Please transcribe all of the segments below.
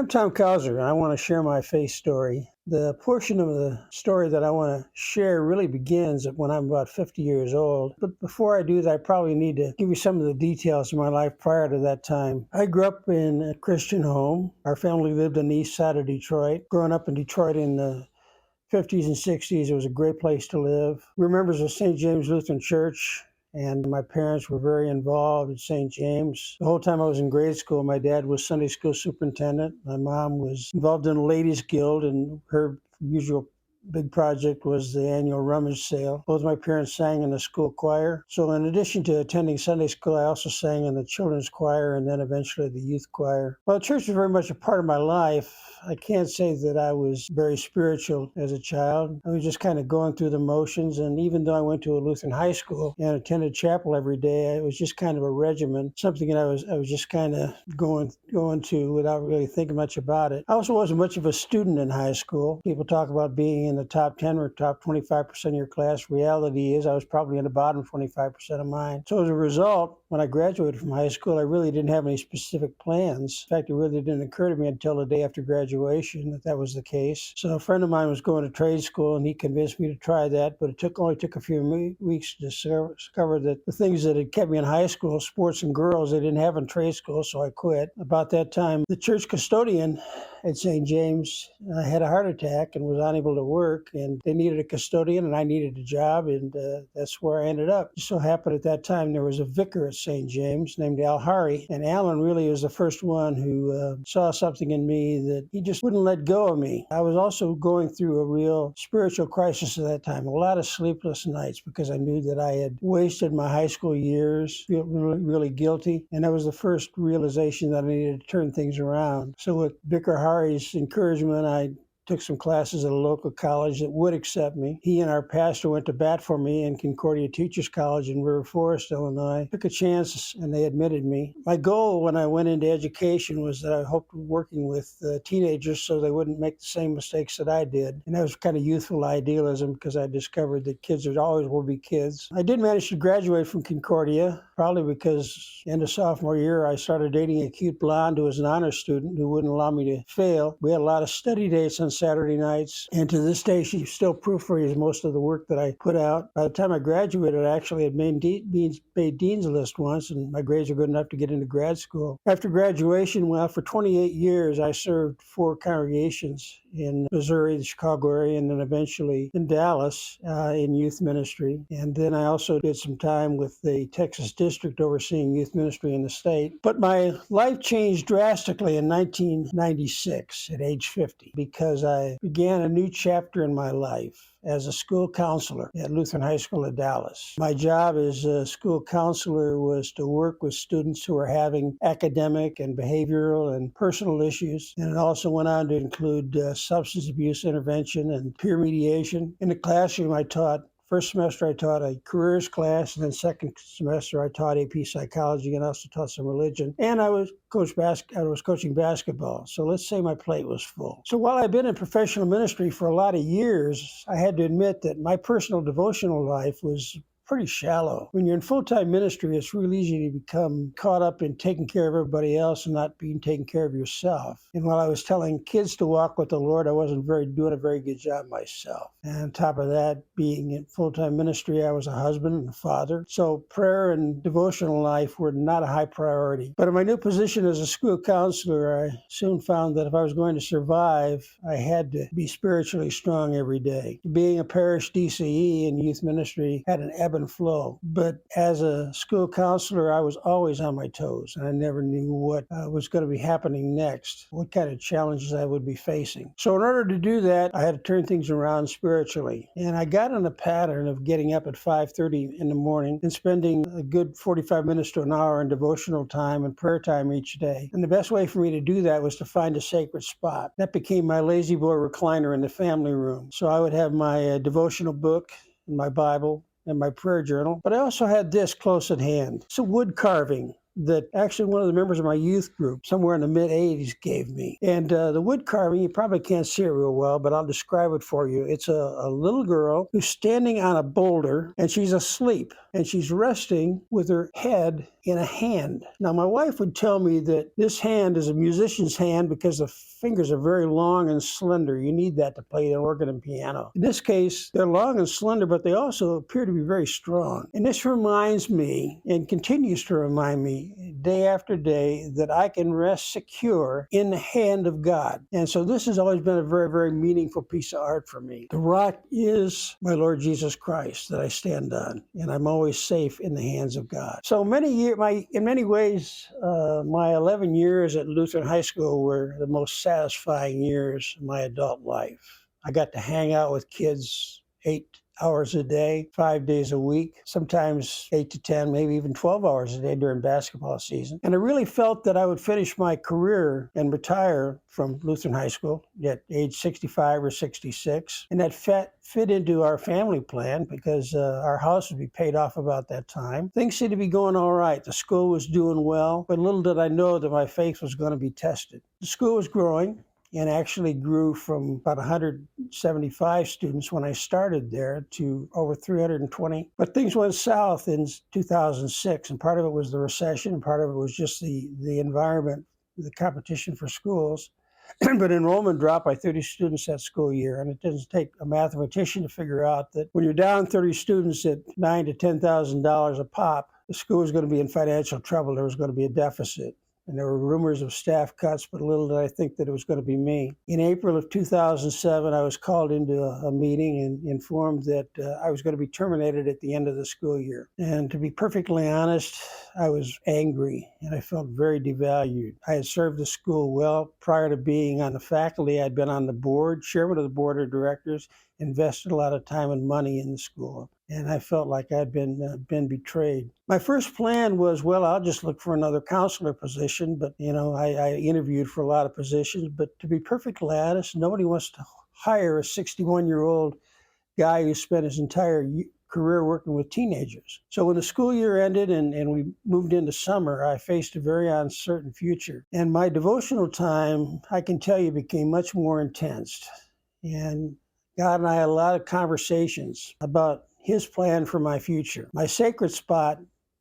I'm Tom Couser, and I want to share my faith story. The portion of the story that I want to share really begins when I'm about 50 years old. But before I do that, I probably need to give you some of the details of my life prior to that time. I grew up in a Christian home. Our family lived on the east side of Detroit. Growing up in Detroit in the 50s and 60s, it was a great place to live. We're members of St. James Lutheran Church, and my parents were very involved at St. James. The whole time I was in grade school, my dad was Sunday school superintendent. My mom was involved in the Ladies Guild, and her usual big project was the annual rummage sale. Both my parents sang in the school choir. So in addition to attending Sunday school, I also sang in the children's choir and then eventually the youth choir. Well, church was very much a part of my life. I can't say that I was very spiritual as a child. I was just kind of going through the motions, and even though I went to a Lutheran high school and attended chapel every day, it was just kind of a regimen, something that I was just kind of going to without really thinking much about it. I also wasn't much of a student in high school. People talk about being in the top 10 or top 25% of your class. Reality is I was probably in the bottom 25% of mine. So as a result, when I graduated from high school, I really didn't have any specific plans. In fact, it really didn't occur to me until the day after graduation that was the case. So a friend of mine was going to trade school, and he convinced me to try that, but it only took a few weeks to discover that the things that had kept me in high school, sports and girls, they didn't have in trade school, so I quit. About that time, the church custodian at St. James had a heart attack and was unable to work, and they needed a custodian, and I needed a job, and that's where I ended up. It so happened at that time there was a vicar at St. James named Al Hari, and Alan really was the first one who saw something in me that he just wouldn't let go of me. I was also going through a real spiritual crisis at that time, a lot of sleepless nights because I knew that I had wasted my high school years, feel really guilty, and that was the first realization that I needed to turn things around. So with Vicar Hari's encouragement, I took some classes at a local college that would accept me. He and our pastor went to bat for me in Concordia Teachers College in River Forest, Illinois. Took a chance, and they admitted me. My goal when I went into education was that I hoped working with teenagers so they wouldn't make the same mistakes that I did. And that was kind of youthful idealism because I discovered that kids always will be kids. I did manage to graduate from Concordia, probably because in the sophomore year, I started dating a cute blonde who was an honor student who wouldn't allow me to fail. We had a lot of study dates on Saturday nights, and to this day, she still proofreads most of the work that I put out. By the time I graduated, I actually had made Dean's List once, and my grades were good enough to get into grad school. After graduation, well, for 28 years, I served 4 congregations in Missouri, the Chicago area, and then eventually in Dallas in youth ministry. And then I also did some time with the Texas district overseeing youth ministry in the state. But my life changed drastically in 1996 at age 50 because I began a new chapter in my life as a school counselor at Lutheran High School of Dallas. My job as a school counselor was to work with students who were having academic and behavioral and personal issues. And it also went on to include substance abuse intervention and peer mediation. In the classroom, first semester I taught a careers class, and then second semester I taught AP psychology and also taught some religion. And I was coaching basketball. So let's say my plate was full. So while I've been in professional ministry for a lot of years, I had to admit that my personal devotional life was pretty shallow. When you're in full-time ministry, it's real easy to become caught up in taking care of everybody else and not being taken care of yourself. And while I was telling kids to walk with the Lord, I wasn't doing a very good job myself. And on top of that, being in full-time ministry, I was a husband and a father. So prayer and devotional life were not a high priority. But in my new position as a school counselor, I soon found that if I was going to survive, I had to be spiritually strong every day. Being a parish DCE in youth ministry had an ebb and flow. But as a school counselor, I was always on my toes, and I never knew what was going to be happening next, what kind of challenges I would be facing. So in order to do that, I had to turn things around spiritually. And I got on a pattern of getting up at 5:30 in the morning and spending a good 45 minutes to an hour in devotional time and prayer time each day. And the best way for me to do that was to find a sacred spot. That became my lazy boy recliner in the family room. So I would have my devotional book and my Bible and my prayer journal. But I also had this close at hand. It's a wood carving that actually one of the members of my youth group somewhere in the mid-'80s gave me. And the wood carving, you probably can't see it real well, but I'll describe it for you. It's a little girl who's standing on a boulder, and she's asleep, and she's resting with her head in a hand. Now, my wife would tell me that this hand is a musician's hand because the fingers are very long and slender. You need that to play an organ and piano. In this case, they're long and slender, but they also appear to be very strong. And this reminds me, and continues to remind me day after day, that I can rest secure in the hand of God. And so this has always been a very, very meaningful piece of art for me. The rock is my Lord Jesus Christ that I stand on, and I'm always safe in the hands of God. So in many ways, my 11 years at Lutheran High School were the most satisfying years of my adult life. I got to hang out with kids 8 hours a day, 5 days a week, sometimes 8 to 10, maybe even 12 hours a day during basketball season. And I really felt that I would finish my career and retire from Lutheran High School at age 65 or 66. And that fit into our family plan because our house would be paid off about that time. Things seemed to be going all right. The school was doing well, but little did I know that my faith was going to be tested. The school was growing, and actually grew from about 175 students when I started there to over 320. But things went south in 2006, and part of it was the recession, and part of it was just the environment, the competition for schools. But enrollment dropped by 30 students that school year, and it doesn't take a mathematician to figure out that when you're down 30 students at $9,000 to $10,000 a pop, the school was going to be in financial trouble. There was going to be a deficit. And there were rumors of staff cuts, but little did I think that it was going to be me. In April of 2007, I was called into a meeting and informed that I was going to be terminated at the end of the school year. And to be perfectly honest, I was angry and I felt very devalued. I had served the school well prior to being on the faculty. I'd been on the board, chairman of the board of directors, invested a lot of time and money in the school. And I felt like I'd been betrayed. My first plan was, well, I'll just look for another counselor position. But, I interviewed for a lot of positions. But to be perfectly honest, nobody wants to hire a 61-year-old guy who spent his entire career working with teenagers. So when the school year ended and we moved into summer, I faced a very uncertain future. And my devotional time, I can tell you, became much more intense. And God and I had a lot of conversations about His plan for my future. My sacred spot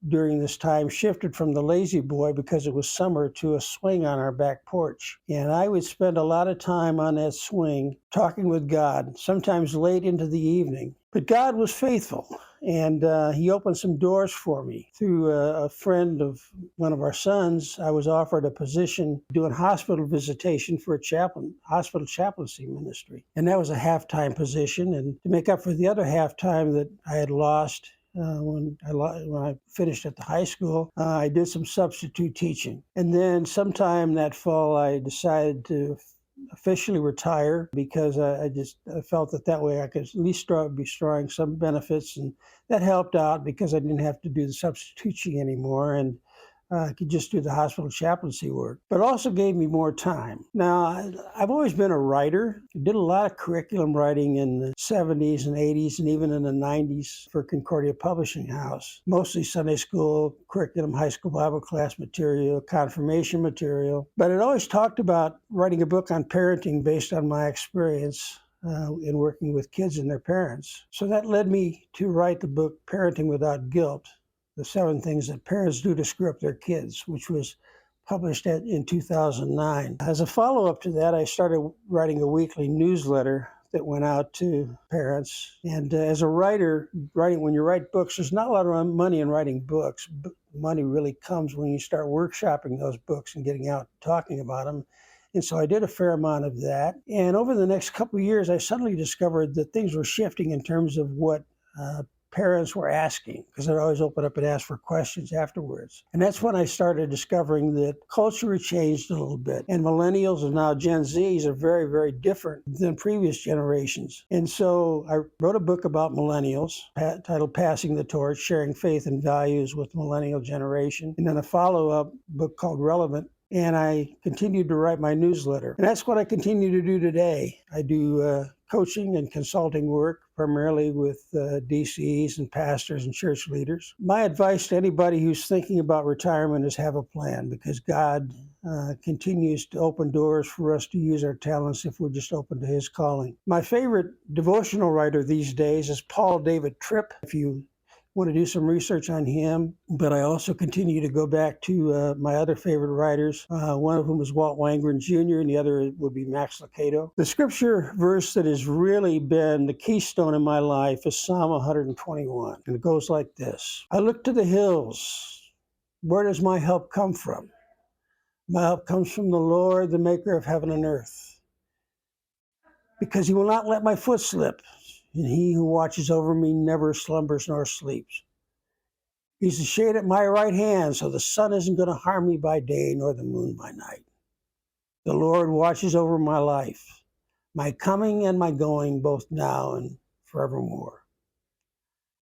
during this time shifted from the lazy boy, because it was summer, to a swing on our back porch. And I would spend a lot of time on that swing talking with God, sometimes late into the evening. But God was faithful, and He opened some doors for me. Through a friend of one of our sons, I was offered a position doing hospital visitation for a hospital chaplaincy ministry. And that was a half-time position. And to make up for the other half-time that I had lost, when I finished at the high school, I did some substitute teaching. And then sometime that fall, I decided to officially retire because I felt that way I could at least be drawing some benefits. And that helped out because I didn't have to do the substitute teaching anymore. And I could just do the hospital chaplaincy work, but also gave me more time. Now, I've always been a writer. I did a lot of curriculum writing in the 70s and 80s and even in the 90s for Concordia Publishing House, mostly Sunday school curriculum, high school Bible class material, confirmation material. But it always talked about writing a book on parenting based on my experience in working with kids and their parents. So that led me to write the book, Parenting Without Guilt: The 7 Things That Parents Do to Screw Up Their Kids, which was published in 2009. As a follow-up to that, I started writing a weekly newsletter that went out to parents. And as a writer, when you write books, there's not a lot of money in writing books. Money really comes when you start workshopping those books and getting out and talking about them. And so I did a fair amount of that. And over the next couple of years, I suddenly discovered that things were shifting in terms of what parents were asking, because I'd always open up and ask for questions afterwards. And that's when I started discovering that culture had changed a little bit. And millennials and now Gen Zs are very, very different than previous generations. And so I wrote a book about millennials titled Passing the Torch: Sharing Faith and Values with the Millennial Generation. And then a follow-up book called Relevant: and I continued to write my newsletter. And that's what I continue to do today. I do coaching and consulting work, primarily with DCs and pastors and church leaders. My advice to anybody who's thinking about retirement is have a plan, because God continues to open doors for us to use our talents if we're just open to His calling. My favorite devotional writer these days is Paul David Tripp. If you want to do some research on him, but I also continue to go back to my other favorite writers. One of whom is Walt Wangren Jr., and the other would be Max Lucado. The scripture verse that has really been the keystone in my life is Psalm 121, and it goes like this. I look to the hills. Where does my help come from? My help comes from the Lord, the maker of heaven and earth. Because He will not let my foot slip, and He who watches over me never slumbers nor sleeps. He's a shade at my right hand, so the sun isn't going to harm me by day, nor the moon by night. The Lord watches over my life, my coming and my going, both now and forevermore.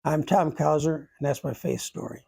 I'm Tom Couser, and that's my faith story.